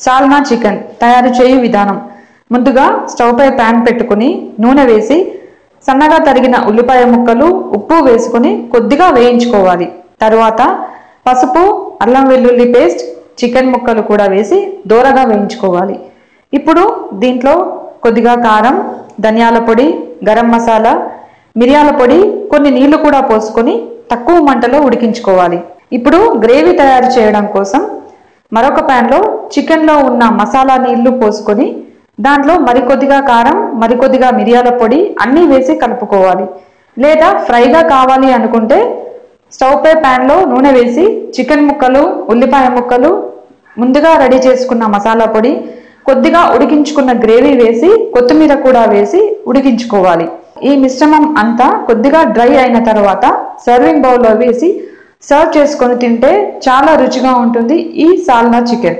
Salna chicken తయారు చేయు విధానం. ముందుగా స్టవ్ పై ప్యాన్ పెట్టుకుని నూనె వేసి సన్నగా తరిగిన ఉల్లిపాయ ముక్కలు, ఉప్పు వేసుకుని కొద్దిగా వేయించుకోవాలి. తరువాత పసుపు, అల్లం వెల్లుల్లి పేస్ట్, చికెన్ ముక్కలు కూడా వేసి దోరగా వేయించుకోవాలి. ఇప్పుడు దీంట్లో కొద్దిగా కారం, ధనియాల పొడి, గరం మసాలా, మిరియాల పొడి, కొన్ని నీళ్లు కూడా పోసుకొని తక్కువ మంటలో ఉడికించుకోవాలి. ఇప్పుడు గ్రేవీ తయారు చేయడం కోసం మరొక ప్యాన్లో చికెన్లో ఉన్న మసాలా నీళ్లు పోసుకొని దాంట్లో మరికొద్దిగా కారం, మరికొద్దిగా మిరియాల పొడి అన్నీ వేసి కలుపుకోవాలి. లేదా ఫ్రైగా కావాలి అనుకుంటే స్టవ్ పై ప్యాన్లో నూనె వేసి చికెన్ ముక్కలు, ఉల్లిపాయ ముక్కలు, ముందుగా రెడీ చేసుకున్న మసాలా పొడి, కొద్దిగా ఉడికించుకున్న గ్రేవీ వేసి కొత్తిమీర కూడా వేసి ఉడికించుకోవాలి. ఈ మిశ్రమం అంతా కొద్దిగా డ్రై అయిన తర్వాత సర్వింగ్ బౌల్లో వేసి సర్వ్ చేసుకొని తింటే చాలా రుచిగా ఉంటుంది ఈ సాల్నా చికెన్.